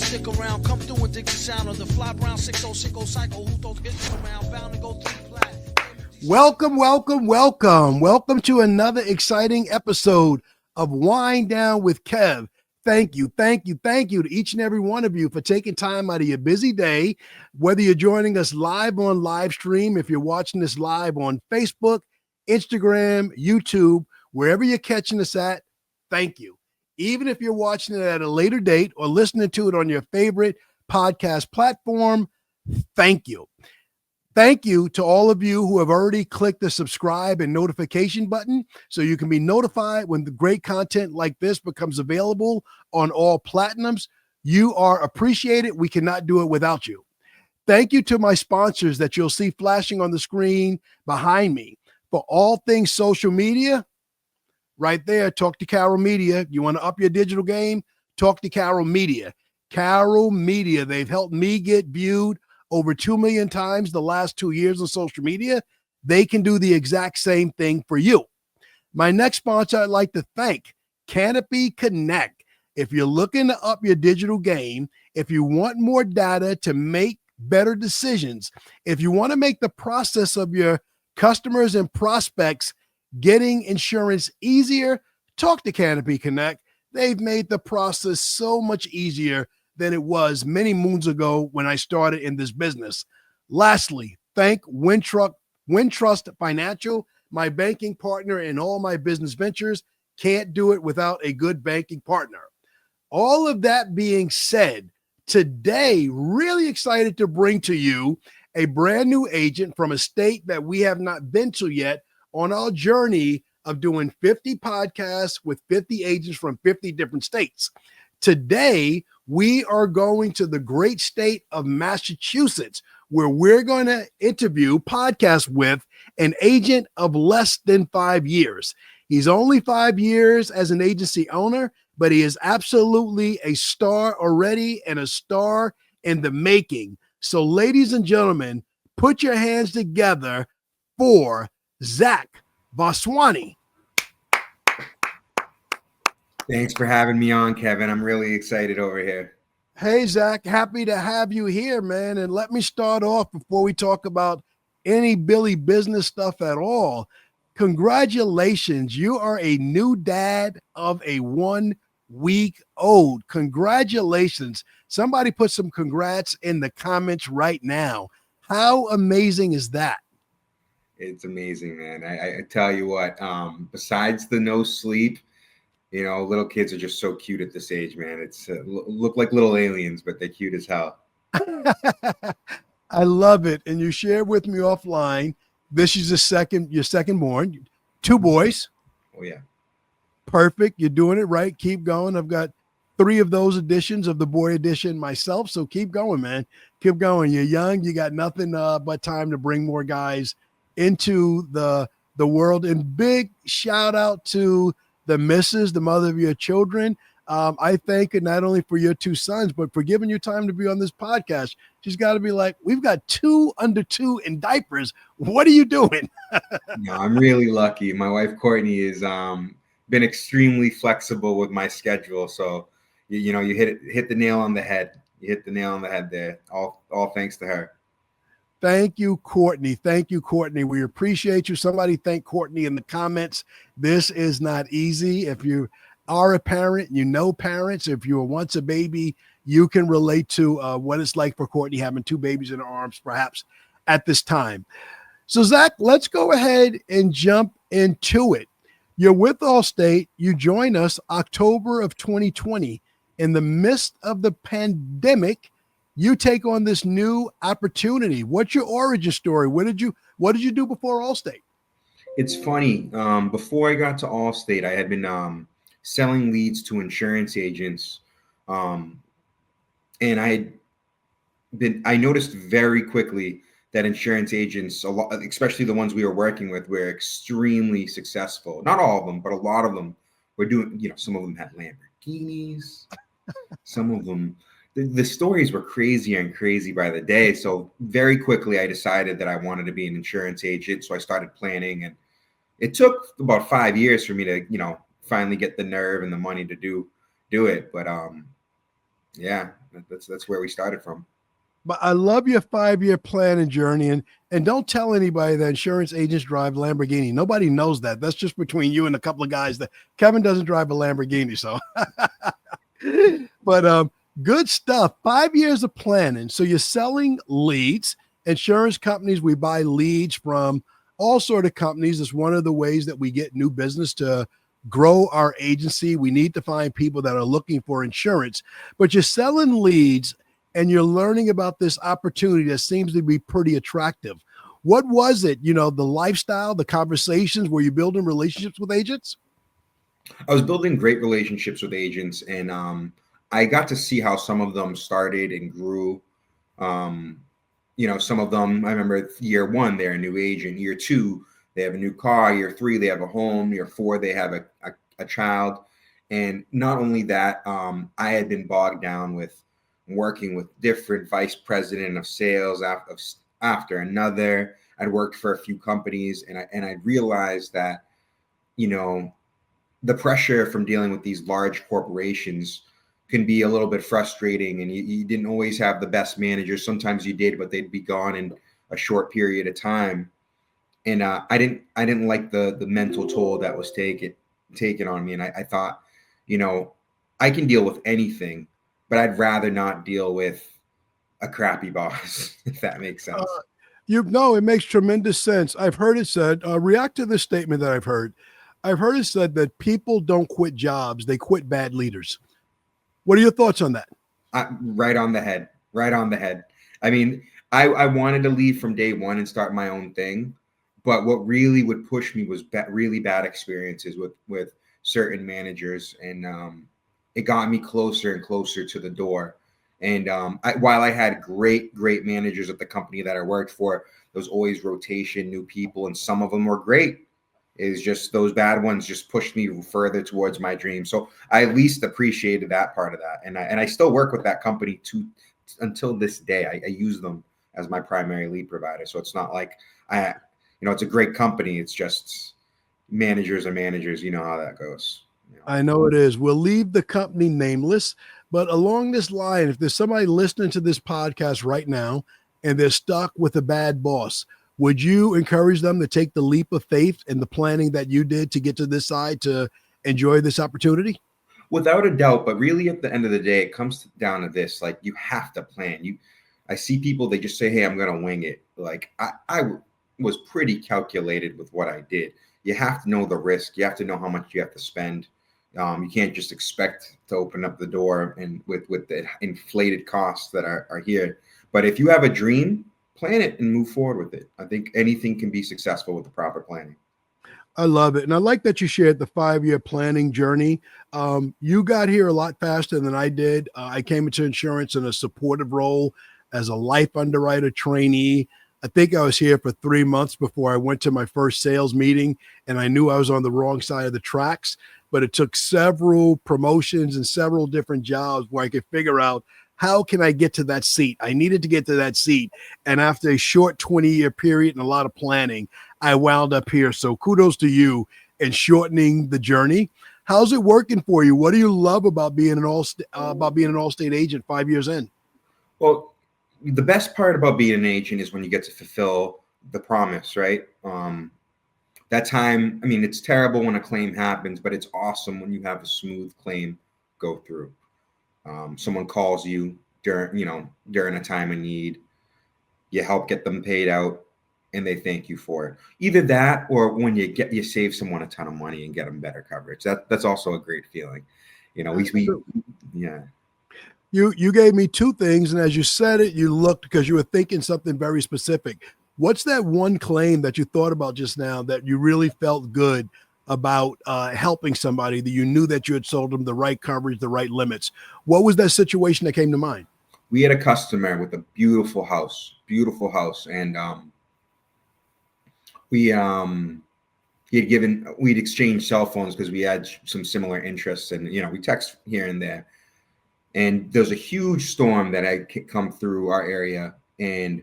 stick around, come through and dig the sound of the fly brown 6060 cycle. Who throws hits around, bound to go through flat. Welcome to another exciting episode of Wine Down with Kev. Thank you to each and every one of you for taking time out of your busy day, whether you're joining us live on live stream, if you're watching this live on Facebook, Instagram, YouTube, wherever you're catching us at, thank you. Even if you're watching it at a later date or listening to it on your favorite podcast platform, thank you. Thank you to all of you who have already clicked the subscribe and notification button so you can be notified when the great content like this becomes available on all platinums. You are appreciated. We cannot do it without you. Thank you to my sponsors that you'll see flashing on the screen behind me. For all things social media, right there, talk to Carol Media. You want to up your digital game? Talk to Carol Media. Carol Media, they've helped me get viewed over 2 million times the last 2 years on social media. They can do the exact same thing for you. My next sponsor I'd like to thank, Canopy Connect. If you're looking to up your digital game, if you want more data to make better decisions, if you want to make the process of your customers and prospects getting insurance easier, talk to Canopy Connect. They've made the process so much easier than it was many moons ago when I started in this business. Lastly, thank Wintrust Financial, my banking partner in all my business ventures. Can't do it without a good banking partner. All of that being said, today, really excited to bring to you a brand new agent from a state that we have not been to yet on our journey of doing 50 podcasts with 50 agents from 50 different states. Today, we are going to the great state of Massachusetts, where we're going to podcast with an agent of less than 5 years. He's only 5 years as an agency owner, but he is absolutely a star already and a star in the making. So, ladies and gentlemen, put your hands together for Zach Vaswani. Thanks for having me on, Kevin. I'm really excited over here. Hey, Zach, happy to have you here, man. And let me start off before we talk about any Billy business stuff at all. Congratulations. You are a new dad of a 1 week old. Congratulations. Somebody put some congrats in the comments right now. How amazing is that? It's amazing, man. I tell you what, besides the no sleep, you know, little kids are just so cute at this age, man. It's look like little aliens, but they're cute as hell. I love it. And you shared with me offline, this is your second born, 2 boys. Oh, yeah. Perfect. You're doing it right. Keep going. I've got 3 of those editions of the boy edition myself. So keep going, man. Keep going. You're young. You got nothing but time to bring more guys into the world. And big shout out to the missus, the mother of your children. I thank her not only for your 2 sons, but for giving you time to be on this podcast. She's got to be like, we've got 2 under 2 in diapers. What are you doing? No, I'm really lucky. My wife, Courtney, has been extremely flexible with my schedule. So, you know, you hit the nail on the head. You hit the nail on the head there. All thanks to her. Thank you, Courtney. Thank you, Courtney. We appreciate you. Somebody thank Courtney in the comments. This is not easy. If you are a parent, you know parents. If you were once a baby, you can relate to what it's like for Courtney having 2 babies in her arms, perhaps at this time. So, Zach, let's go ahead and jump into it. You're with Allstate. You join us October of 2020. In the midst of the pandemic, you take on this new opportunity. What's your origin story? What did you do before Allstate? It's funny. Before I got to Allstate, I had been selling leads to insurance agents, and I noticed very quickly that insurance agents, especially the ones we were working with, were extremely successful. Not all of them, but a lot of them were doing. You know, some of them had Lamborghinis. Some of them. The stories were crazier and crazy by the day. So very quickly, I decided that I wanted to be an insurance agent. So I started planning, and it took about 5 years for me to, you know, finally get the nerve and the money to do it. But Yeah, that's where we started from. But I love your 5-year plan and journey. And don't tell anybody that insurance agents drive Lamborghini. Nobody knows that. That's just between you and a couple of guys. That Kevin doesn't drive a Lamborghini. So, but good stuff. 5 years of planning. So you're selling leads. Insurance companies, we buy leads from all sort of companies. It's one of the ways that we get new business to grow our agency. We need to find people that are looking for insurance, but you're selling leads and you're learning about this opportunity that seems to be pretty attractive. What was it? The lifestyle, the conversations, were you building relationships with agents? I was building great relationships with agents, and I got to see how some of them started and grew. Some of them, I remember year 1, they're a new agent. Year 2, they have a new car. Year 3, they have a home. Year 4, they have a child. And not only that, I had been bogged down with working with different vice president of sales after another. I'd worked for a few companies, and I realized that, the pressure from dealing with these large corporations can be a little bit frustrating, and you didn't always have the best managers. Sometimes you did, but they'd be gone in a short period of time. And I didn't like the mental toll that was taken on me. And I thought, I can deal with anything, but I'd rather not deal with a crappy boss, if that makes sense. It makes tremendous sense. I've heard it said, react to this statement that I've heard. I've heard it said that people don't quit jobs, they quit bad leaders. What are your thoughts on that? Right on the head. Right on the head. I mean, I wanted to leave from day one and start my own thing. But what really would push me was really bad experiences with certain managers. And it got me closer and closer to the door. And while I had great managers at the company that I worked for, there was always rotation, new people, and some of them were great. Is just those bad ones just pushed me further towards my dream. So I at least appreciated that part of that. And I still work with that company until this day. I use them as my primary lead provider. So it's not like it's a great company. It's just managers are managers. You know how that goes. I know it is. We'll leave the company nameless, but along this line, if there's somebody listening to this podcast right now and they're stuck with a bad boss, would you encourage them to take the leap of faith and the planning that you did to get to this side to enjoy this opportunity? Without a doubt, but really at the end of the day, it comes down to this: like, you have to plan. I see people, they just say, "Hey, I'm going to wing it." Like I was pretty calculated with what I did. You have to know the risk. You have to know how much you have to spend. You can't just expect to open up the door and with the inflated costs that are here. But if you have a dream, plan it and move forward with it. I think anything can be successful with the proper planning. I love it. And I like that you shared the 5-year planning journey. You got here a lot faster than I did. I came into insurance in a supportive role as a life underwriter trainee. I think I was here for 3 months before I went to my first sales meeting, and I knew I was on the wrong side of the tracks. But it took several promotions and several different jobs where I could figure out, how can I get to that seat? I needed to get to that seat. And after a short 20-year period and a lot of planning, I wound up here. So kudos to you in shortening the journey. How's it working for you? What do you love about being an Allstate agent 5 years in? Well, the best part about being an agent is when you get to fulfill the promise, right? That time, I mean, it's terrible when a claim happens, but it's awesome when you have a smooth claim go through. Someone calls you during a time of need, you help get them paid out, and they thank you for it. Either that, or when you save someone a ton of money and get them better coverage. That's also a great feeling. Yeah. You gave me two things, and as you said it, you looked, because you were thinking something very specific. What's that one claim that you thought about just now that you really felt good about helping somebody, that you knew that you had sold them the right coverage, the right limits? What was that situation that came to mind? We had a customer with a beautiful house, and we'd exchanged cell phones because we had some similar interests, and we text here and there. And there's a huge storm that had come through our area, and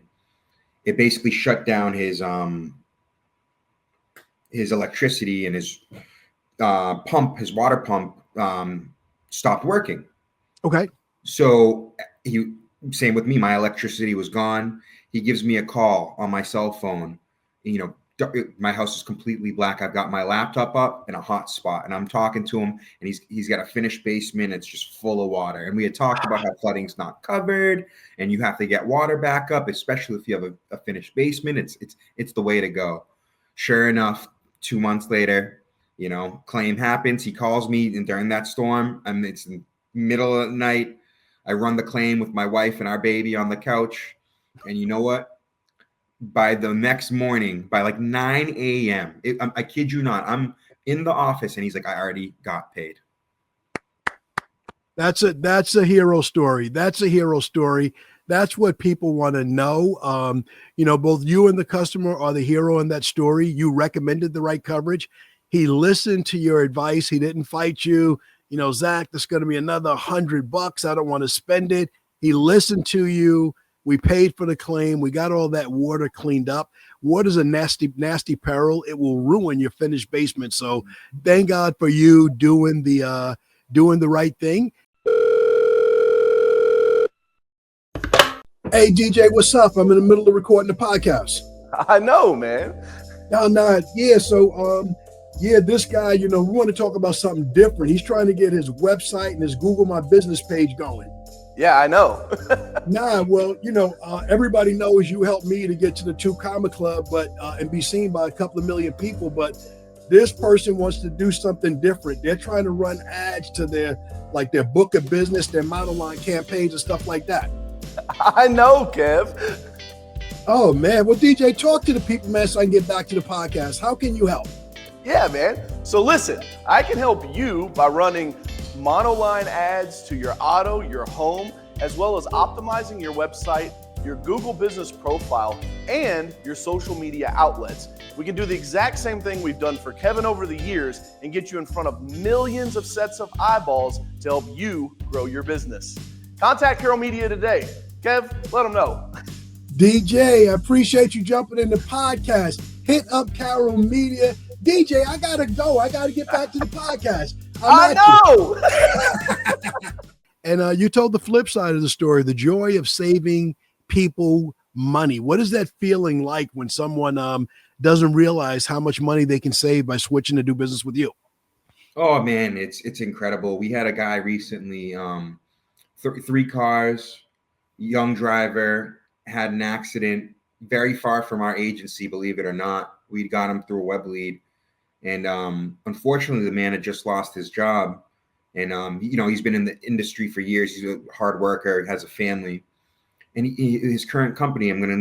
it basically shut down his electricity, and his water pump stopped working. Okay. So same with me, my electricity was gone. He gives me a call on my cell phone. You know, my house is completely black. I've got my laptop up in a hot spot, and I'm talking to him, and he's got a finished basement. It's just full of water. And we had talked about how flooding's not covered, and you have to get water back up, especially if you have a finished basement. It's the way to go. Sure enough, 2 months later, you know, claim happens. He calls me, and during that storm, and it's in the middle of the night. I run the claim with my wife and our baby on the couch, and you know what? By the next morning, by like 9 a.m., I kid you not, I'm in the office and he's like, I already got paid. That's a hero story. That's a hero story. That's what people want to know. You know, both you and the customer are the hero in that story. You recommended the right coverage. He listened to your advice. He didn't fight you. You know, Zach, there's going to be another $100. I don't want to spend it. He listened to you. We paid for the claim. We got all that water cleaned up. Water is a nasty, nasty peril. It will ruin your finished basement. So thank God for you doing the right thing. Hey, DJ, what's up? I'm in the middle of recording the podcast. I know, man. No, yeah. So, this guy, you know, we want to talk about something different. He's trying to get his website and his Google My Business page going. Yeah, I know. Well, you know, everybody knows you helped me to get to the 2 Comma Club, but and be seen by a couple of million people. But this person wants to do something different. They're trying to run ads to their book of business, their model line campaigns and stuff like that. I know, Kev. Oh man, well, DJ, talk to the people, man, so I can get back to the podcast. How can you help? Yeah, man. So listen, I can help you by running monoline ads to your auto, your home, as well as optimizing your website, your Google business profile, and your social media outlets. We can do the exact same thing we've done for Kevin over the years and get you in front of millions of sets of eyeballs to help you grow your business. Contact Carroll Media today. Kev, let them know. DJ, I appreciate you jumping in the podcast. Hit up Carroll Media. DJ, I gotta go. I gotta get back to the podcast. I know. And you told the flip side of the story, the joy of saving people money. What is that feeling like when someone doesn't realize how much money they can save by switching to do business with you? Oh man, it's incredible. We had a guy recently, 3 cars, young driver, had an accident very far from our agency, believe it or not. We got him through a web lead. And unfortunately, the man had just lost his job. And, you know, he's been in the industry for years. He's a hard worker, has a family. And his current company, I'm going to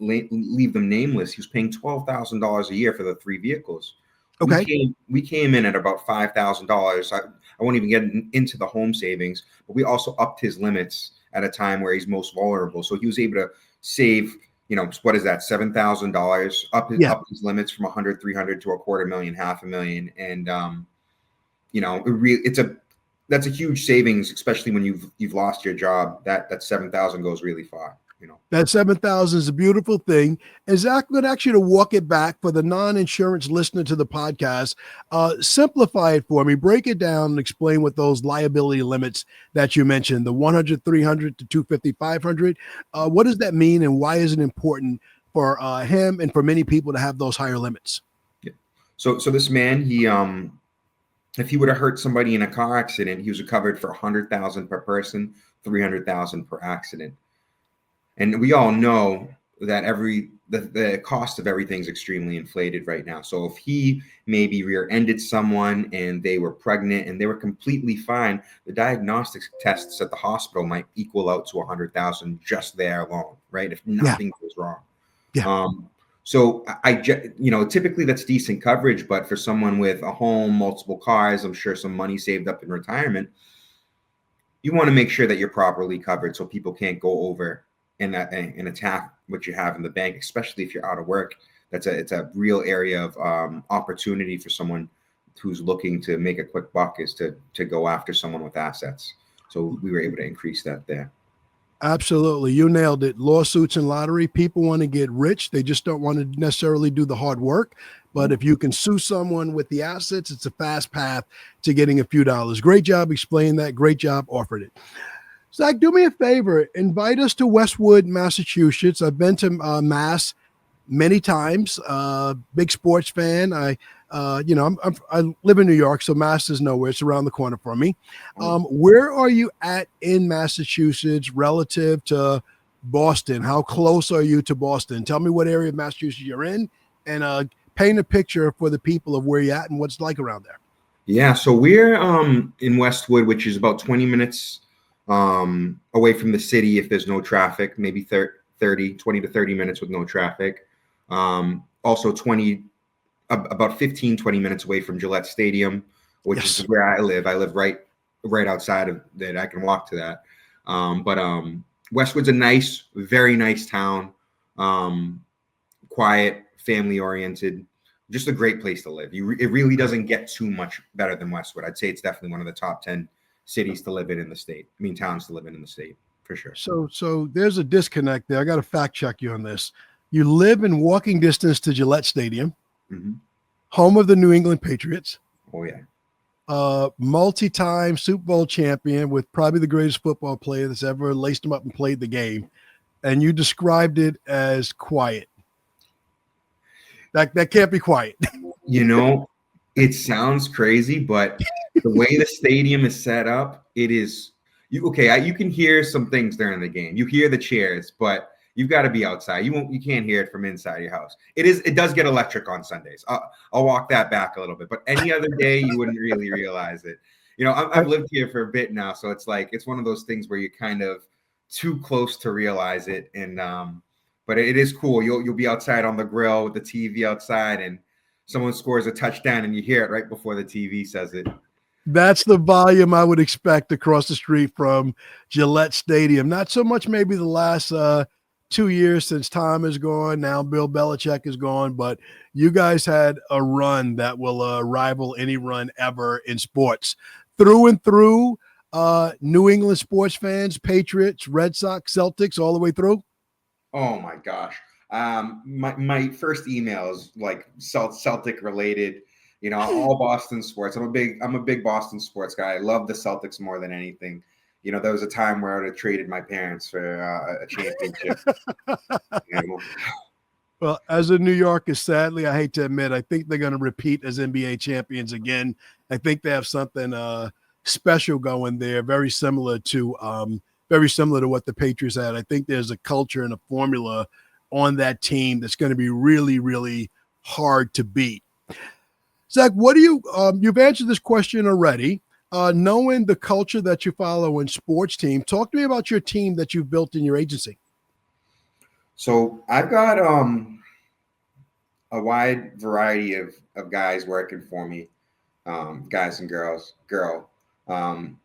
leave them nameless. He was paying $12,000 a year for the 3 vehicles. Okay. We came in at about $5,000. I won't even get into the home savings, but we also upped his limits at a time where he's most vulnerable. So he was able to save, you know, what is that, $7,000, up his limits from 100, 300 to $250,000, $500,000. And, you know, that's a huge savings, especially when you've lost your job. That 7,000 goes really far. You know, that 7,000 is a beautiful thing. And Zach, I'm going to ask you to walk it back for the non-insurance listener to the podcast. Simplify it for me. Break it down and explain what those liability limits that you mentioned, the 100, 300 to 250, 500. What does that mean, and why is it important for him and for many people to have those higher limits? Yeah. So this man, he if he would have hurt somebody in a car accident, he was covered for $100,000 per person, $300,000 per accident. And we all know that the cost of everything is extremely inflated right now. So if he maybe rear-ended someone and they were pregnant and they were completely fine, the diagnostics tests at the hospital might equal out to $100,000 just there alone, right? If nothing goes wrong. Yeah. So you know, typically that's decent coverage, but for someone with a home, multiple cars, I'm sure some money saved up in retirement, you want to make sure that you're properly covered so people can't go over and attack what you have in the bank, especially if you're out of work. It's a real area of opportunity for someone who's looking to make a quick buck, is to go after someone with assets. So we were able to increase that there. Absolutely. You nailed it. Lawsuits and lottery. People want to get rich. They just don't want to necessarily do the hard work. But if you can sue someone with the assets, it's a fast path to getting a few dollars. Great job explaining that. Great job offering it. Zach, do me a favor. Invite us to Westwood, Massachusetts. I've been to Mass many times. Big sports fan. I live in New York, so Mass is nowhere. It's around the corner from me. Where are you at in Massachusetts relative to Boston? How close are you to Boston? Tell me what area of Massachusetts you're in, and paint a picture for the people of where you're at and what's it like around there. Yeah, so we're in Westwood, which is about 20 minutes away from the city if there's no traffic, maybe 20 to 30 minutes with no traffic. Also about 15, 20 minutes away from Gillette Stadium, which is where I live. I live right outside of that. I can walk to that. But Westwood's a nice, very nice town, quiet, family-oriented, just a great place to live. It really doesn't get too much better than Westwood. I'd say it's definitely one of the top 10 cities to live in the state. I mean, towns to live in the state, for sure. So there's a disconnect there. I got to fact check you on this. You live in walking distance to Gillette Stadium, home of the New England Patriots. Oh, yeah. Multi-time Super Bowl champion with probably the greatest football player that's ever laced him up and played the game. And you described it as quiet. That can't be quiet. You know, it sounds crazy, but the way the stadium is set up, it is you can hear some things during the game. You hear the cheers, but you've got to be outside. You can't hear it from inside your house. It does get electric on Sundays. I'll walk that back a little bit, but any other day you wouldn't really realize it. You know, I've lived here for a bit now, so it's one of those things where you're kind of too close to realize it. And but it is cool. You'll be outside on the grill with the TV outside, and someone scores a touchdown, and you hear it right before the TV says it. That's the volume I would expect across the street from Gillette Stadium. Not so much maybe the last 2 years since Tom is gone. Now Bill Belichick is gone, but you guys had a run that will rival any run ever in sports. Through and through, New England sports fans, Patriots, Red Sox, Celtics, all the way through. Oh my gosh. My first email is like Celtic related, you know, all Boston sports. I'm a big Boston sports guy. I love the Celtics more than anything. You know, there was a time where I would have traded my parents for a championship. You know? Well, as a New Yorker, sadly, I hate to admit, I think they're going to repeat as NBA champions again. I think they have something special going there, very similar to what the Patriots had. I think there's a culture and a formula on that team that's going to be really, really hard to beat. Zach, what do you've answered this question already. Knowing the culture that you follow in sports team, talk to me about your team that you've built in your agency. So I've got a wide variety of guys working for me, guys and girls. And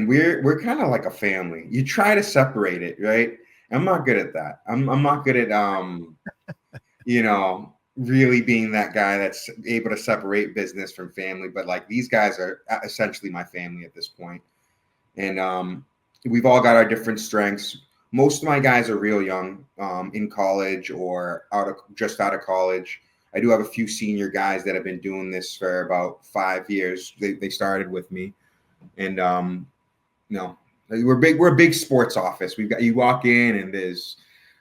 we're kind of like a family. You try to separate it, right? I'm not good at that. I'm not good at you know, really being that guy that's able to separate business from family. But like these guys are essentially my family at this point. And we've all got our different strengths. Most of my guys are real young, in college or just out of college. I do have a few senior guys that have been doing this for about 5 years. They started with me. And no, we're a big sports office. You walk in and there's,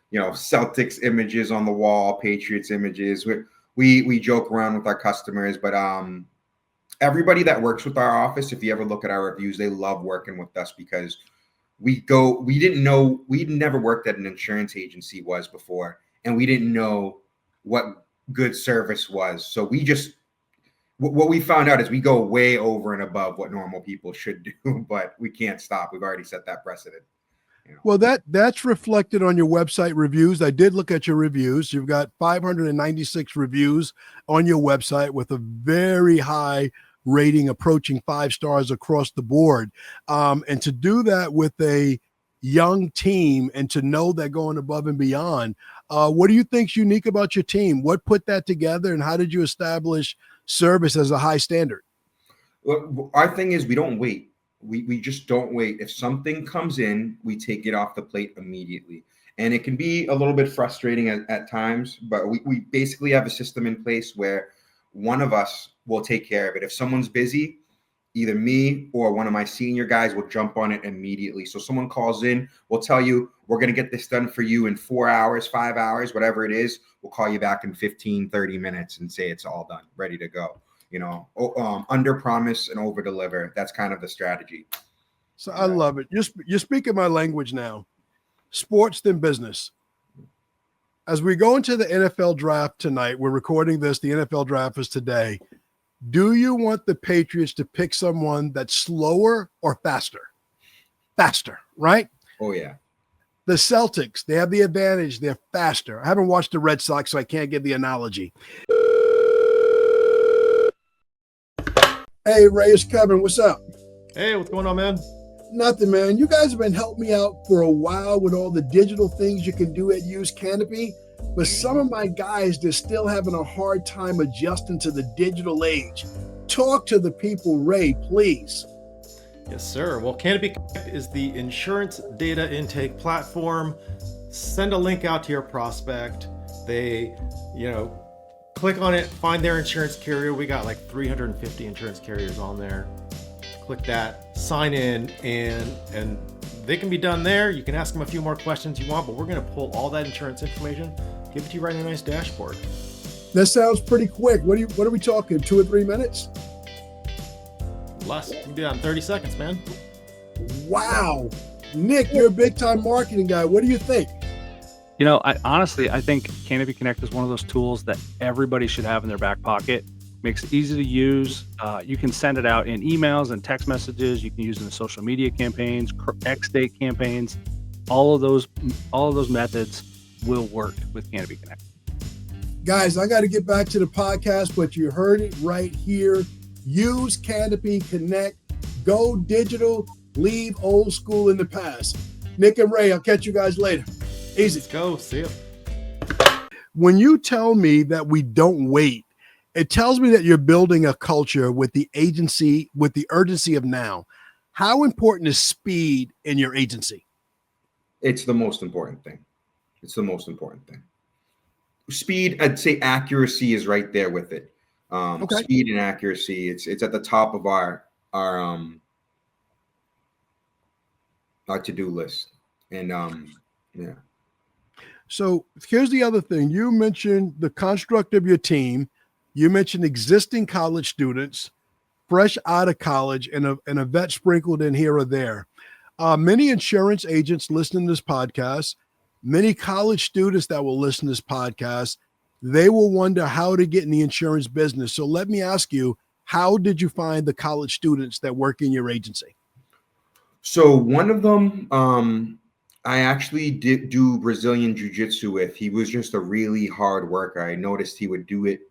you know, Celtics images on the wall, Patriots images. We joke around with our customers, but everybody that works with our office, if you ever look at our reviews, they love working with us because we'd never worked at an insurance agency was before, and we didn't know what good service was. So what we found out is we go way over and above what normal people should do, but we can't stop. We've already set that precedent. You know? Well, that's reflected on your website reviews. I did look at your reviews. You've got 596 reviews on your website with a very high rating approaching 5 stars across the board. And to do that with a young team and to know that going above and beyond, what do you think's unique about your team? What put that together, and how did you establish service as a high standard? Well, our thing is we don't wait. We just don't wait. If something comes in, we take it off the plate immediately. And it can be a little bit frustrating at times, but we basically have a system in place where one of us will take care of it. If someone's busy, either me or one of my senior guys will jump on it immediately. So someone calls in, we'll tell you, we're going to get this done for you in 4 hours, 5 hours, whatever it is. We'll call you back in 15, 30 minutes and say it's all done, ready to go. Under promise and over deliver. That's kind of the strategy. So I love it. You're speaking my language now. Sports than business. As we go into the NFL draft tonight, we're recording this. The NFL draft is today. Do you want the Patriots to pick someone that's slower or faster? Faster, right? Oh, yeah. The Celtics, they have the advantage. They're faster. I haven't watched the Red Sox, so I can't give the analogy. Hey, Ray, it's Kevin. What's up? Hey, what's going on, man? Nothing, man. You guys have been helping me out for a while with all the digital things you can do at Use Canopy. But some of my guys, they're still having a hard time adjusting to the digital age. Talk to the people, Ray, please. Yes, sir. Well, Canopy Connect is the insurance data intake platform. Send a link out to your prospect. They, click on it, find their insurance carrier. We got like 350 insurance carriers on there. Click that, sign in, and they can be done there. You can ask them a few more questions you want, but we're going to pull all that insurance information, give it to you right in a nice dashboard. That sounds pretty quick. What are we talking? 2 or 3 minutes? Less. You can do that in 30 seconds, man. Wow. Nick, you're a big time marketing guy. What do you think? I think Canopy Connect is one of those tools that everybody should have in their back pocket. Makes it easy to use. You can send it out in emails and text messages. You can use it in social media campaigns, X-Date campaigns. All of those methods will work with Canopy Connect. Guys, I got to get back to the podcast, but you heard it right here. Use Canopy Connect. Go digital. Leave old school in the past. Nick and Ray, I'll catch you guys later. Easy. Let's go. See ya. When you tell me that we don't wait, it tells me that you're building a culture with the urgency of now. How important is speed in your agency? It's the most important thing. Speed, I'd say accuracy is right there with it. Okay. Speed and accuracy, it's at the top of our to-do list. And yeah. So here's the other thing. You mentioned the construct of your team. You mentioned existing college students, fresh out of college, and a vet sprinkled in here or there. Many insurance agents listening to this podcast, many college students that will listen to this podcast, they will wonder how to get in the insurance business. So let me ask you, how did you find the college students that work in your agency? So one of them, I actually did do Brazilian jiu-jitsu with. He was just a really hard worker. I noticed he would do it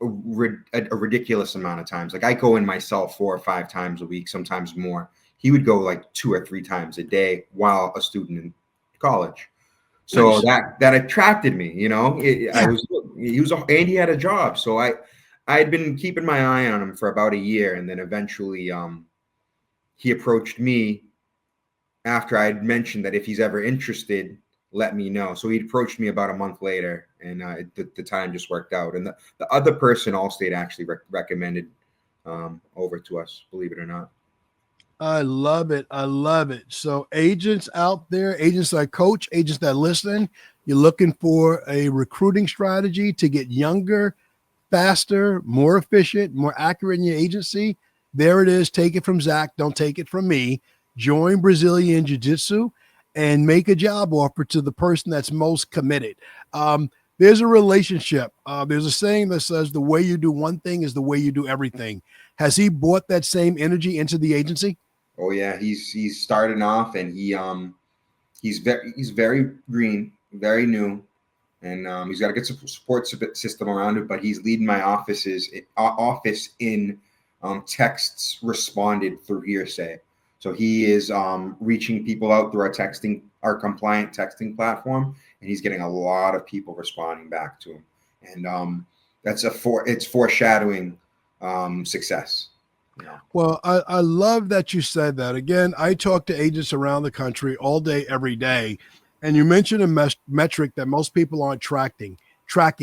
a ridiculous amount of times. Like I go in myself 4 or 5 times a week, sometimes more. He would go like 2 or 3 times a day while a student in college. So nice. that attracted me, He had a job. So I had been keeping my eye on him for about a year, and then eventually he approached me after I had mentioned that if he's ever interested, let me know. So he approached me about a month later, and the time just worked out. And the other person, Allstate, actually recommended over to us, believe it or not. I love it. So agents out there, agents that coach, agents that listen, you're looking for a recruiting strategy to get younger, faster, more efficient, more accurate in your agency. There it is. Take it from Zach. Don't take it from me. Join Brazilian Jiu-Jitsu and make a job offer to the person that's most committed. There's a relationship. There's a saying that says the way you do one thing is the way you do everything. Has he brought that same energy into the agency? Oh yeah, he's starting off, and he's very green, very new, and he's got a good support system around it. But he's leading my office in texts responded through hearsay. So he is reaching people out through our compliant texting platform, and he's getting a lot of people responding back to him. And it's foreshadowing success. Yeah. Well, I love that you said that. Again, I talk to agents around the country all day, every day. And you mentioned a metric that most people aren't tracking.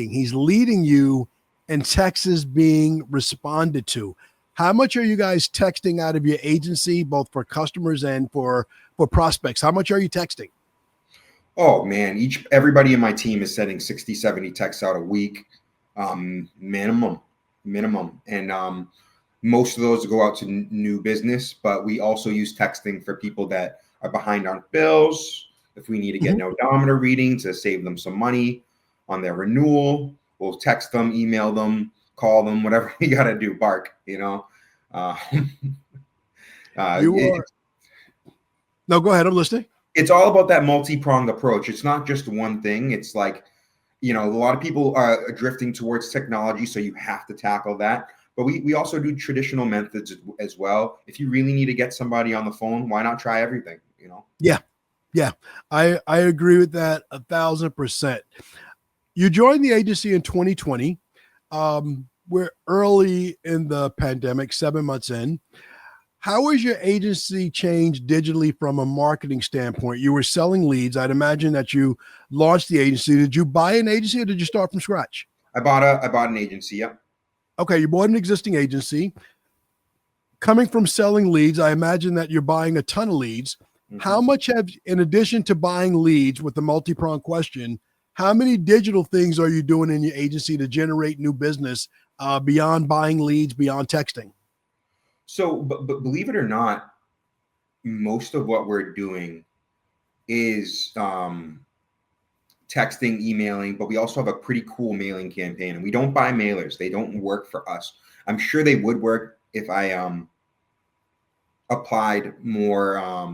He's leading you, and text is being responded to. How much are you guys texting out of your agency, both for customers and for prospects? How much are you texting? Oh man, everybody in my team is sending 60, 70 texts out a week, minimum. And most of those go out to new business, but we also use texting for people that are behind on bills. If we need to get an odometer reading to save them some money on their renewal, we'll text them, email them, call them, whatever we got to do, bark, You are. No, go ahead. I'm listening. It's all about that multi-pronged approach. It's not just one thing. It's like, a lot of people are drifting towards technology, so you have to tackle that. But we also do traditional methods as well. If you really need to get somebody on the phone, why not try everything, Yeah. I agree with that 1,000%. You joined the agency in 2020. We're early in the pandemic, 7 months in. How has your agency changed digitally from a marketing standpoint? You were selling leads. I'd imagine that you launched the agency. Did you buy an agency or did you start from scratch? I bought an agency. Yep. Okay. You bought an existing agency. Coming from selling leads, I imagine that you're buying a ton of leads. How much in addition to buying leads with the multi-pronged question, how many digital things are you doing in your agency to generate new business beyond buying leads, beyond texting? So, but believe it or not, most of what we're doing is texting, emailing, but we also have a pretty cool mailing campaign, and we don't buy mailers. They don't work for us. I'm sure they would work if I applied more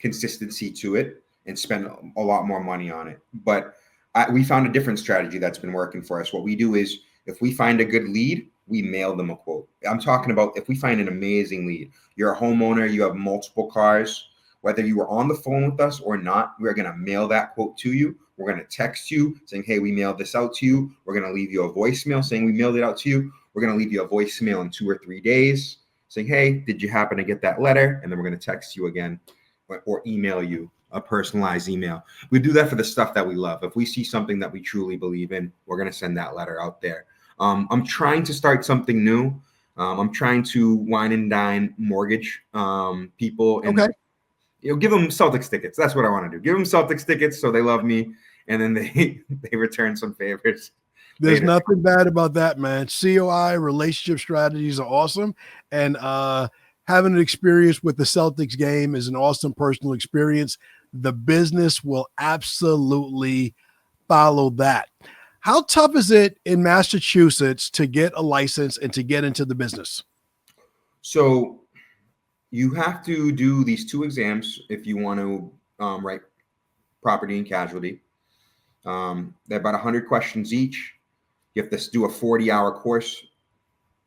consistency to it and spend a lot more money on it. But we found a different strategy that's been working for us. What we do is if we find a good lead, we mail them a quote. I'm talking about if we find an amazing lead, you're a homeowner, you have multiple cars, whether you were on the phone with us or not, we're going to mail that quote to you. We're going to text you saying, hey, we mailed this out to you. We're going to leave you a voicemail saying we mailed it out to you. We're going to leave you a voicemail in 2 or 3 days saying, hey, did you happen to get that letter? And then we're going to text you again or email you a personalized email. We do that for the stuff that we love. If we see something that we truly believe in, we're going to send that letter out there. I'm trying to start something new. I'm trying to wine and dine mortgage people and give them Celtics tickets. That's what I want to do. Give them Celtics tickets so they love me, and then they return some favors. There's nothing bad about that, man. COI relationship strategies are awesome, and having an experience with the Celtics game is an awesome personal experience. The business will absolutely follow that. How tough is it in Massachusetts to get a license and to get into the business? So you have to do these 2 exams if you want to write property and casualty. They're about 100 questions each. You have to do a 40-hour course,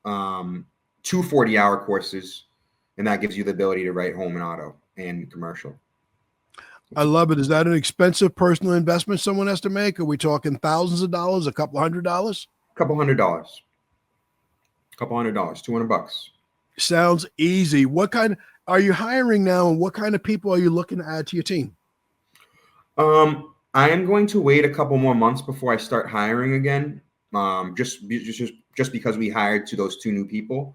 2 40-hour courses, and that gives you the ability to write home and auto and commercial. I love it. Is that an expensive personal investment someone has to make? Are we talking thousands of dollars, a couple $100? $200. $200, Sounds easy. What kind are you hiring now, and what kind of people are you looking to add to your team? I am going to wait a couple more months before I start hiring again. Just because we hired to those 2 new people.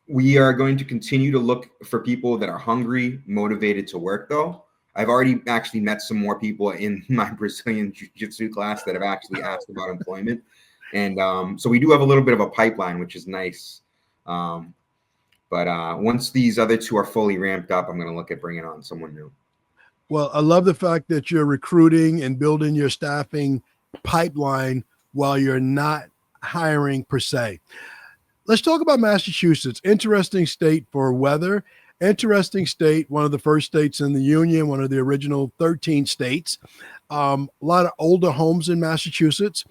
We are going to continue to look for people that are hungry, motivated to work, though. I've already actually met some more people in my Brazilian jiu-jitsu class that have actually asked about employment. And so we do have a little bit of a pipeline, which is nice. But once these other 2 are fully ramped up, I'm going to look at bringing on someone new. Well, I love the fact that you're recruiting and building your staffing pipeline while you're not hiring per se. Let's talk about Massachusetts. Interesting state for weather. Interesting state, one of the first states in the union, one of the original 13 states. A lot of older homes in Massachusetts.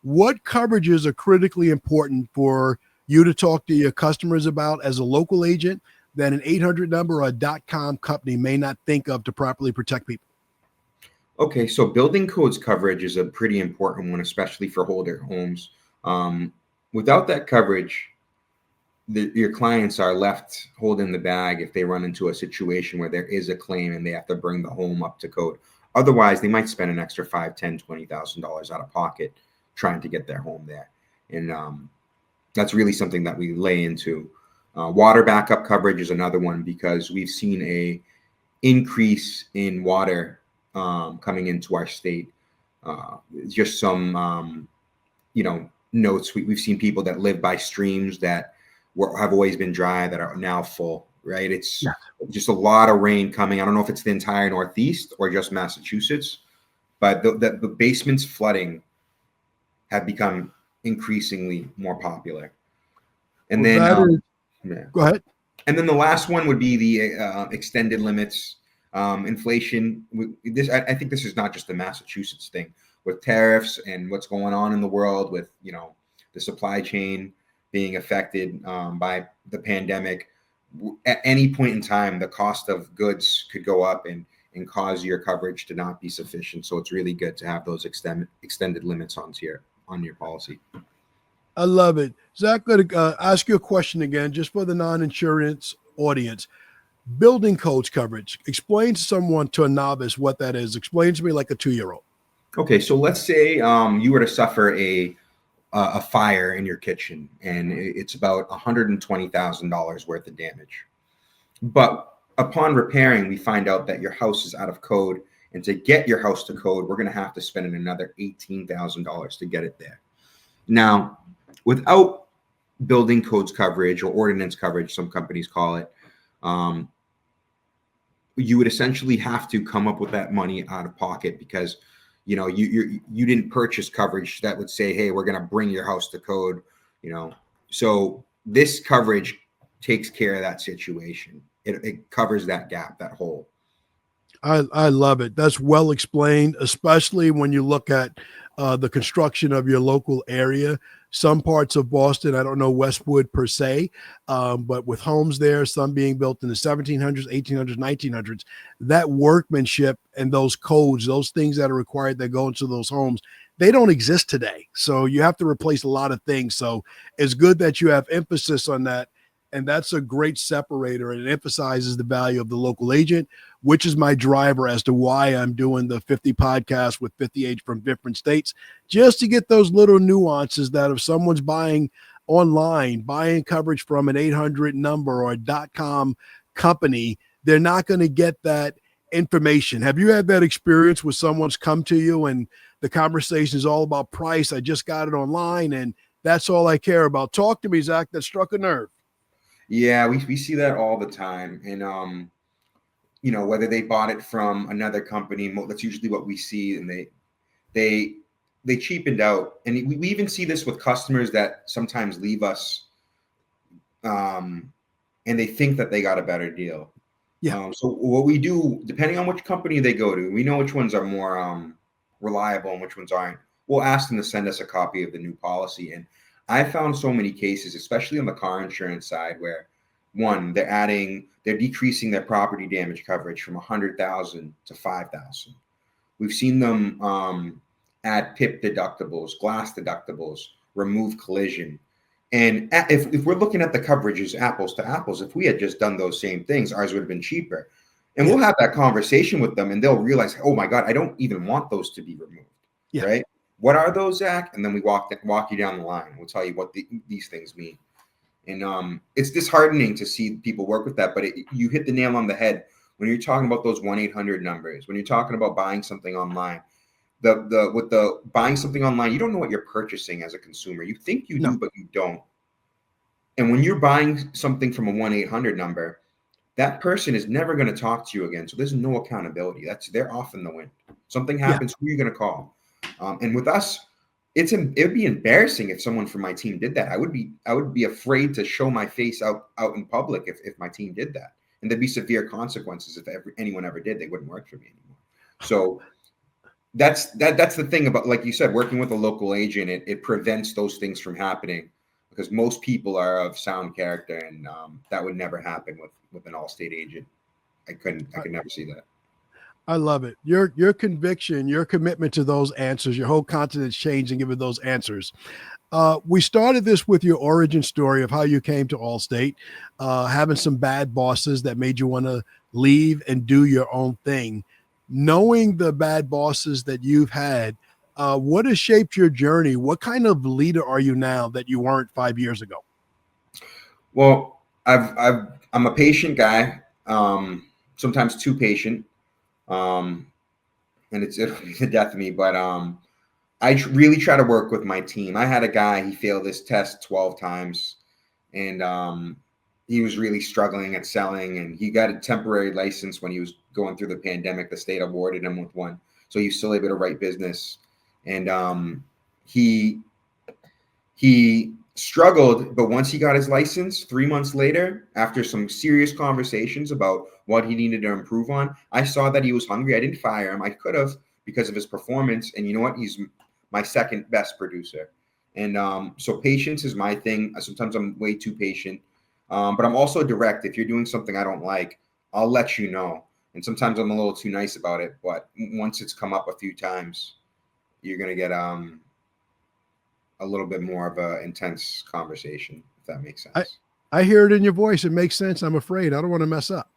What coverages are critically important for you to talk to your customers about as a local agent that an 800 number or a .com company may not think of to properly protect people? Okay, so building codes coverage is a pretty important one, especially for older homes. Without that coverage, your clients are left holding the bag if they run into a situation where there is a claim and they have to bring the home up to code. Otherwise, they might spend an extra $5,000, $10,000, $20,000 out of pocket trying to get their home there. And That's really something that we lay into. Water backup coverage is another one, because we've seen a increase in water coming into our state. Just some, notes. We've seen people that live by streams that have always been dry that are now full, right? It's just a lot of rain coming. I don't know if it's the entire Northeast or just Massachusetts, but the basements flooding have become increasingly more popular. And go ahead. And then the last one would be the extended limits, inflation. I think this is not just a Massachusetts thing, with tariffs and what's going on in the world with, the supply chain being affected by the pandemic. At any point in time, the cost of goods could go up and cause your coverage to not be sufficient. So it's really good to have those extended limits on your policy. I love it. Zach, I'm going to ask you a question again, just for the non-insurance audience. Building codes coverage. Explain to a novice what that is. Explain to me like a 2-year-old. Okay, so let's say you were to suffer a fire in your kitchen, and it's about $120,000 worth of damage. But upon repairing, we find out that your house is out of code, and to get your house to code, we're going to have to spend another $18,000 to get it there. Now, without building codes coverage, or ordinance coverage, some companies call it, you would essentially have to come up with that money out of pocket, because you didn't purchase coverage that would say, hey, we're going to bring your house to code, So this coverage takes care of that situation. It covers that gap, that hole. I love it. That's well explained, especially when you look at the construction of your local area. Some parts of Boston, I don't know Westwood per se, but with homes there, some being built in the 1700s, 1800s, 1900s, that workmanship and those codes, those things that are required that go into those homes, they don't exist today. So you have to replace a lot of things. So it's good that you have emphasis on that. And that's a great separator, and it emphasizes the value of the local agent, which is my driver as to why I'm doing the 50 podcasts with 50 agents from different states, just to get those little nuances that if someone's buying online, buying coverage from an 800 number or a .com company, they're not going to get that information. Have you had that experience where someone's come to you and the conversation is all about price? I just got it online and that's all I care about. Talk to me, Zach. That struck a nerve. Yeah, we see that all the time. And, whether they bought it from another company, that's usually what we see. And they cheapened out. And we even see this with customers that sometimes leave us and they think that they got a better deal. Yeah. So what we do, depending on which company they go to, we know which ones are more reliable and which ones aren't. We'll ask them to send us a copy of the new policy. And I found so many cases, especially on the car insurance side, where one, they're decreasing their property damage coverage from 100,000 to 5,000. We've seen them add PIP deductibles, glass deductibles, remove collision. And if we're looking at the coverages apples to apples, if we had just done those same things, ours would have been cheaper. And we'll have that conversation with them and they'll realize, oh my God, I don't even want those to be removed. Yeah. Right? What are those, Zach? And then we walk you down the line. We'll tell you what these things mean. And it's disheartening to see people work with that, but you hit the nail on the head when you're talking about those 1-800 numbers, when you're talking about buying something online. With the buying something online, you don't know what you're purchasing as a consumer. You think you do, but you don't. And when you're buying something from a 1-800 number, that person is never going to talk to you again. So there's no accountability. They're off in the wind. Something happens, who are you going to call? And with us, it would be embarrassing if someone from my team did that. I would be afraid to show my face out in public if my team did that. And there'd be severe consequences if anyone ever did. They wouldn't work for me anymore. So that's the thing about, like you said, working with a local agent. It prevents those things from happening because most people are of sound character, and that would never happen with an Allstate agent. I could never see that. I love it. Your conviction, your commitment to those answers, your whole continent's changed and giving those answers. We started this with your origin story of how you came to Allstate, having some bad bosses that made you want to leave and do your own thing. Knowing the bad bosses that you've had, What has shaped your journey? What kind of leader are you now that you weren't 5 years ago? Well, I'm a patient guy, sometimes too patient, and it'll be the death of me. But really try to work with my team. I had a guy, he failed this test 12 times, and he was really struggling at selling, and he got a temporary license when he was going through the pandemic. The state awarded him with one, so he was still able to write business. And he struggled, but once he got his license, 3 months later, after some serious conversations about what he needed to improve on, I saw that he was hungry. I didn't fire him. I could have, because of his performance. And you know what? He's my second best producer. And so patience is my thing. Sometimes I'm way too patient, but I'm also direct. If you're doing something I don't like, I'll let you know. And sometimes I'm a little too nice about it, but once it's come up a few times, you're going to get a little bit more of an intense conversation, if that makes sense. I hear it in your voice. It makes sense. I'm afraid. I don't want to mess up.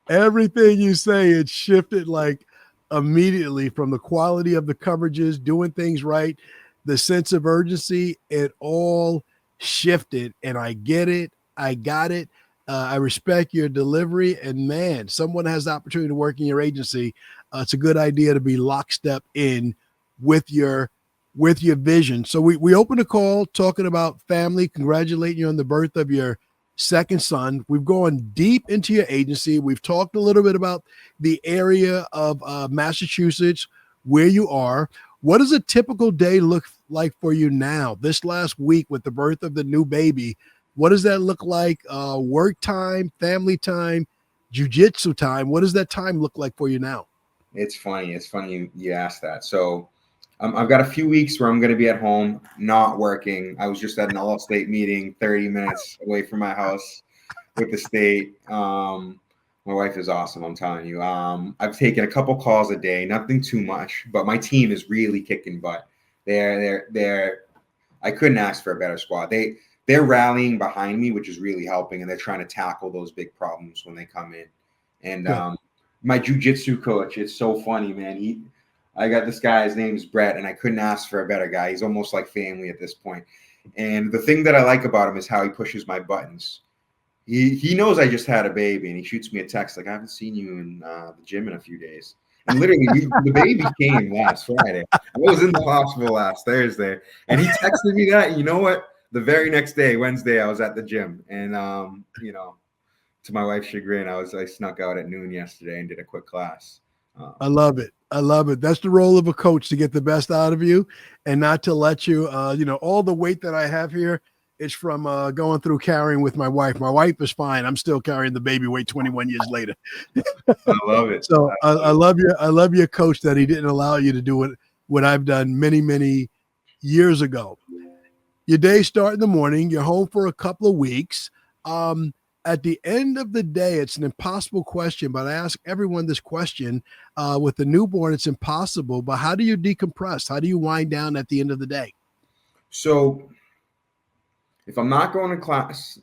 Everything you say, it shifted like immediately from the quality of the coverages, doing things right, the sense of urgency, it all shifted. And I get it. I got it. I respect your delivery. And man, someone has the opportunity to work in your agency. It's a good idea to be lockstep in with your vision. So we opened a call talking about family, congratulating you on the birth of your second son. We've gone deep into your agency. We've talked a little bit about the area of Massachusetts, where you are. What does a typical day look like for you now? This last week with the birth of the new baby, what does that look like? Work time, family time, jiu-jitsu time. What does that time look like for you now? It's funny. It's funny you asked that. So I've got a few weeks where I'm going to be at home, not working. I was just at an Allstate meeting 30 minutes away from my house with the state. My wife is awesome, I'm telling you. I've taken a couple calls a day, nothing too much, but my team is really kicking butt. I couldn't ask for a better squad. They're rallying behind me, which is really helping, and they're trying to tackle those big problems when they come in. And my jiu-jitsu coach, it's so funny, man. I got this guy, his name's Brett, and I couldn't ask for a better guy. He's almost like family at this point. And the thing that I like about him is how he pushes my buttons. He knows I just had a baby, and he shoots me a text like, I haven't seen you in the gym in a few days. And literally, the baby came last Friday. I was in the hospital last Thursday, and he texted me that. And you know what? The very next day, Wednesday, I was at the gym. And, to my wife's chagrin, I snuck out at noon yesterday and did a quick class. I love it. I love it. That's the role of a coach, to get the best out of you and not to let you, all the weight that I have here is from going through carrying with my wife. My wife is fine. I'm still carrying the baby weight 21 years later. I love it. So I love you. I love your coach that he didn't allow you to do what I've done many, many years ago. Your day start in the morning. You're home for a couple of weeks. At the end of the day, it's an impossible question, but I ask everyone this question. With the newborn, it's impossible, but how do you decompress? How do you wind down at the end of the day? So if I'm not going to class,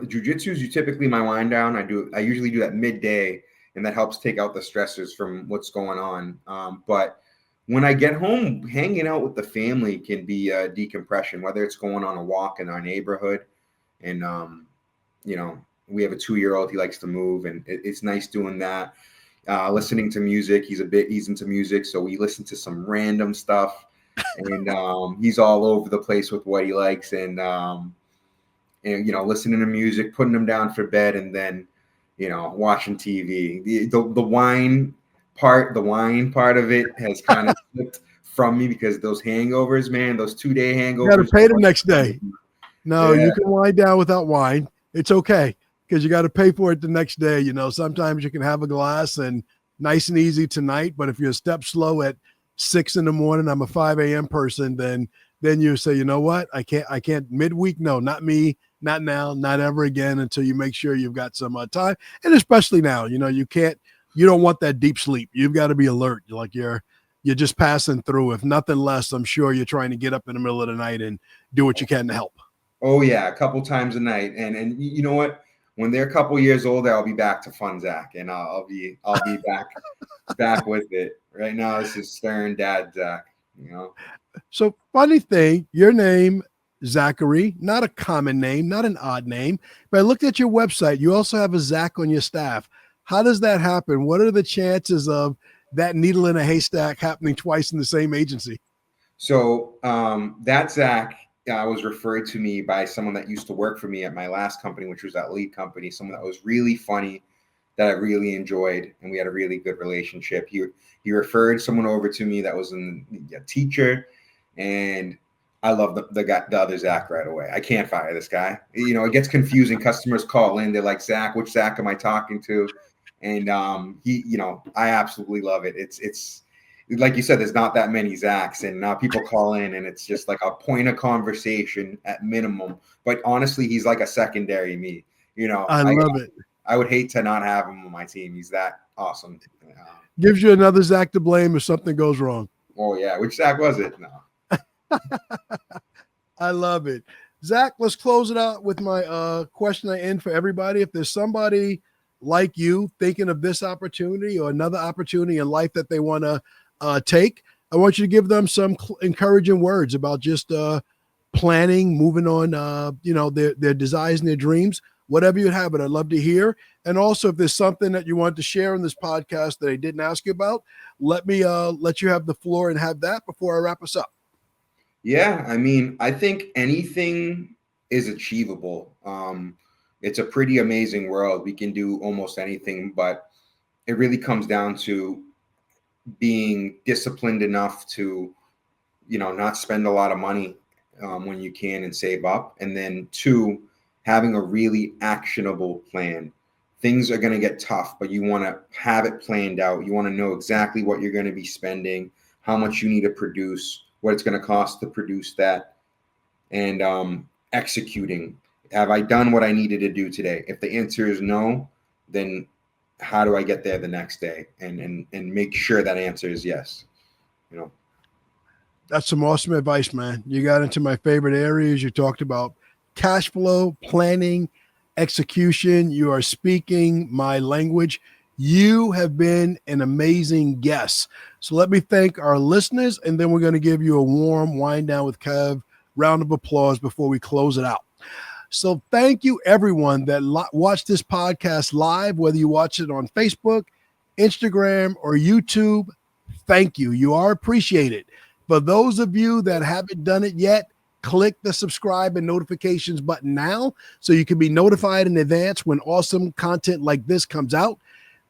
jiu-jitsu is typically my wind down. I usually do that midday, and that helps take out the stressors from what's going on. But when I get home, hanging out with the family can be a decompression, whether it's going on a walk in our neighborhood. And, we have a 2-year-old. He likes to move, and it's nice doing that. Listening to music. He's into music. So we listen to some random stuff, and he's all over the place with what he likes, and listening to music, putting him down for bed, and then, watching TV. The wine part of it has kind of slipped from me because those hangovers, man, those 2-day hangovers. You got to pay the next day. No, You can wind down without wine. It's okay, because you got to pay for it the next day. Sometimes you can have a glass and nice and easy tonight, but if you're a step slow at 6 a.m, I'm a 5 a.m. person, then you say, you know what? I can't midweek. No, not me. Not now, not ever again, until you make sure you've got some time. And especially now, you don't want that deep sleep. You've got to be alert. Like you're just passing through. If nothing less, I'm sure you're trying to get up in the middle of the night and do what you can to help. Oh yeah. A couple times a night. And you know what? When they're a couple years old, I'll be back to fun, Zach, and I'll be back back with it. Right now, this is stern dad Zach. So funny thing, your name, Zachary, not a common name, not an odd name, but I looked at your website. You also have a Zach on your staff. How does that happen? What are the chances of that needle in a haystack happening twice in the same agency? So that Zach was referred to me by someone that used to work for me at my last company, which was that lead company, someone that was really funny, that I really enjoyed, and we had a really good relationship. He referred someone over to me that was a teacher, and I love the other Zach right away. I can't fire this guy. It gets confusing. Customers call in, they're like, Zach, which Zach am I talking to? And I absolutely love it. It's like you said, there's not that many Zachs, and now people call in, and it's just like a point of conversation at minimum. But honestly, he's like a secondary me. I love it. I would hate to not have him on my team. He's that awesome. Gives you another Zach to blame if something goes wrong. Oh yeah, which Zach was it? No. I love it. Zach, let's close it out with my question I end for everybody. If there's somebody like you thinking of this opportunity or another opportunity in life that they want to take, I want you to give them some encouraging words about just planning, moving on, their desires and their dreams, whatever you have it. I'd love to hear. And also, if there's something that you want to share on this podcast that I didn't ask you about, let me let you have the floor and have that before I wrap us up. Yeah, I mean, I think anything is achievable. It's a pretty amazing world. We can do almost anything, but it really comes down to being disciplined enough to, not spend a lot of money when you can and save up. And then 2, having a really actionable plan. Things are going to get tough, but you want to have it planned out. You want to know exactly what you're going to be spending, how much you need to produce, what it's going to cost to produce that, and executing. Have I done what I needed to do today? If the answer is no, then how do I get there the next day and make sure that answer is yes? That's some awesome advice, man. You got into my favorite areas. You talked about cash flow, planning, execution. You are speaking my language. You have been an amazing guest. So let me thank our listeners, and then we're going to give you a warm Wine Down with Kev round of applause before we close it out. So thank you, everyone that watched this podcast live, whether you watch it on Facebook, Instagram, or YouTube. Thank you. You are appreciated. For those of you that haven't done it yet, click the subscribe and notifications button now so you can be notified in advance when awesome content like this comes out.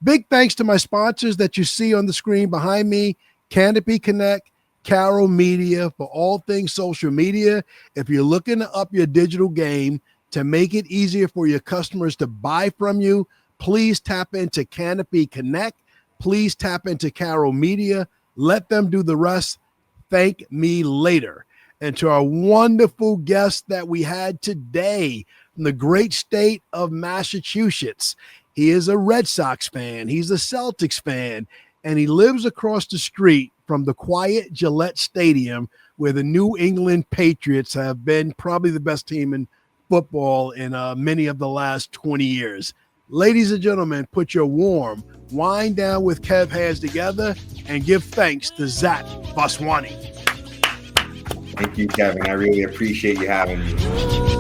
Big thanks to my sponsors that you see on the screen behind me, Canopy Connect, Carol Media, for all things social media. If you're looking to up your digital game to make it easier for your customers to buy from you, please tap into Canopy Connect. Please tap into Carol Media. Let them do the rest. Thank me later. And to our wonderful guest that we had today from the great state of Massachusetts. He is a Red Sox fan. He's a Celtics fan. And he lives across the street from the quiet Gillette Stadium, where the New England Patriots have been probably the best team in football in many of the last 20 years. Ladies and gentlemen, put your warm Wine Down with Kev hands together and give thanks to Zach Vaswani. Thank you, Kevin. I really appreciate you having me.